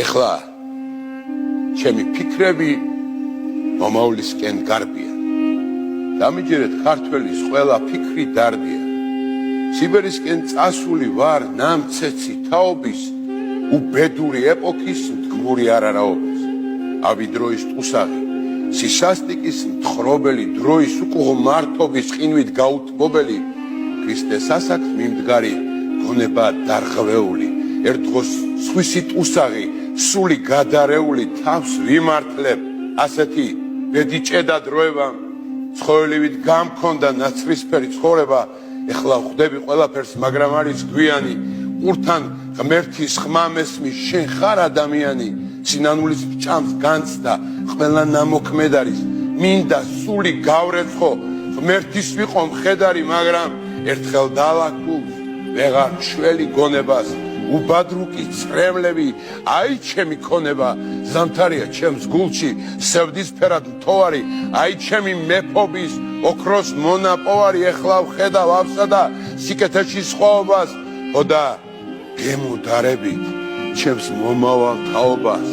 ეხლა ჩემი ფიქრები მომავლისკენ გარბია. დამიჯერეთ ქართველის ყველა ფიქრი დარდია. სიბერისკენ წასული ვარ ნამცეცი თაობის უბედური ეპოქის მდგმური არარაობის. ავი დროის ტუსაღი სისასტიკის მთხრობელი დროის უკუღმართობის ყინვით გაუთბობელი ქრისტეს ასაკს მიმდგარი გონება დარღვეული ერთ დღოს სხვისი ტუსაღი სული გადარეული თავს ვიმართლებ ასეთი ბედიჭედა დროება ცხოველივით გამქონდა ნაცრისფერი ცხოვრება ეხლა ხვდები ყველაფერს მაგრამ არის გვიანი ყურთან ღმერთის ხმა მესმის შენ ხარ ადამიანი სინანულის ჭამს განცდა ყველა ნამოქმედ არის მინდა სული გავრეცხო ღმერთის ვიყო მხედარი მაგრამ ერთხელ დალაგულს ვეღარ შველი გონებას უბადრუკი წრემლები აი ჩემი ქონება ზამთარია ჩემს გულში სევდისფერად მთოვარი აი ჩემი მეფობის ოქროს მონაპოვარი ეხლა ვხედავ ავსა და სიკეთეში სხვაობას ოდა გემუდარებით ჩემს მომავალ თაობას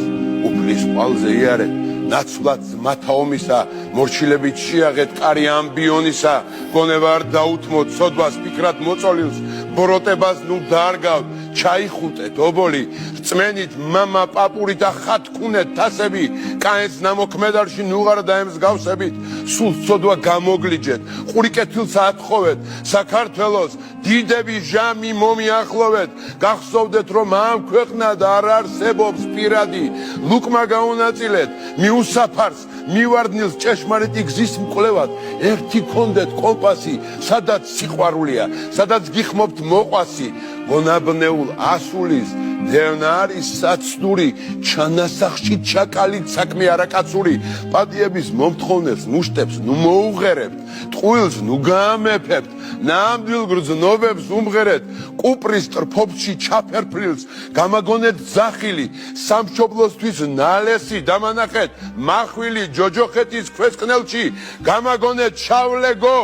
უფლის ყვალზე იარეთ ნაცვლად ზმათა ომისა მორჩილებით შეაღეთ კარი ამბიონისა გონება არ დაუთმოთ სოდვას ფიქრად მოწოლილს ბოროტებას ნუ დაარგავთ ჩაიხუტეთ ობოლი რწმენით მამა პაპური და ხათქუნეთ თასები კაენს ნამოქმედარში ნუღარ დაემსგავსებით სულ სოდვა გამოგლიჯეთ ყური კეთილს ათხოვეთ საქართველოს დიდები ჟამი მომიახლოვეთ გახსოვდეთ რომ ამ ქვეყნად არ არსებობს პირადი ლუკმა გაუნაწილეთ მიუსაფარს მივარდნილს ჭეშმარიტი გზის მკვლევად ერთი კონდეთ კომპასი სადაც სიყვარულია სადაც გიხმობთ მოყვასი გონაბნეულ ასულის დევნა არის საცდური ჩანასახში ჩაკალით საქმე არაკაცური პატიების მომთხოვნებს მუშტებს ნუ მოუღერებთ ტყუილს ნუ გაამეფებთ ნამდვილ გრძნობებს უმღერეთ კუპრის ტრფობში ჩაფერფრილს გამაგონეთ ზახილი სამშობლოსთვის ნალესი დამანახეთ მახვილი ჯოჯოხეთის ქვესკნელში გამაგონეთ შავლეგო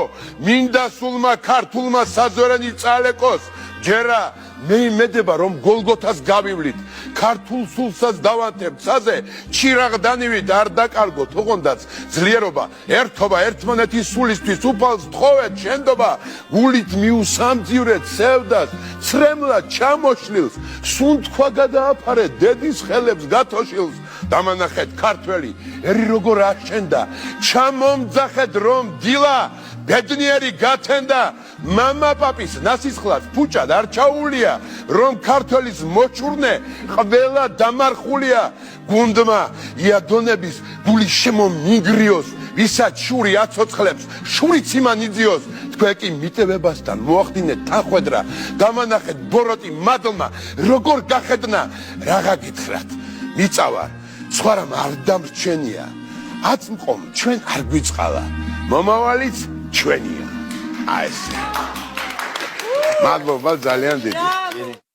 მინდა სულმა ქართულმა საზორენი წალეკოს ჯერა მე იმედება რომ გოლგოთას გავივლით ქართულ სულსაც დავანთებთ საზე ჩირაღდანივით არ დაკარგოთ ოღონდაც ძლიერობა ერთობა ერთმანეთის სულისთვის უფალს თხოვეთ შენდობა გულით მიუსამძივრეთ სევდას ცრემლად ჩამოშლილს სუნთქვა გადააფარეთ დედის ხელებს გათოშილს დამანახეთ ქართველი ერი როგორ აშენდა ჩამომძახეთ რომ დილა ბედნიერი გათენდა მამა პაპის ნასისხლად ფუჭად არ ჩაულია რომ ქართველის მოჩურნე ყველა დამარხულია გუნდმა იადონების გული შემომიგრიოს ვისაც შური აცოცხლებს შურიც იმან იძიოს თქვენ კი მიტევებასთან მოახდინეთ თანხვედრა დამანახეთ ბოროტი მადლმა როგორ გახედნა რაღა გითხრათ მიწავარ სხვა რამ არ დამრჩენია აწმყომ ჩვენ არ გვიწყალა მომავალიც ჩვენია აი ეს მადლობა ძალიან დიდი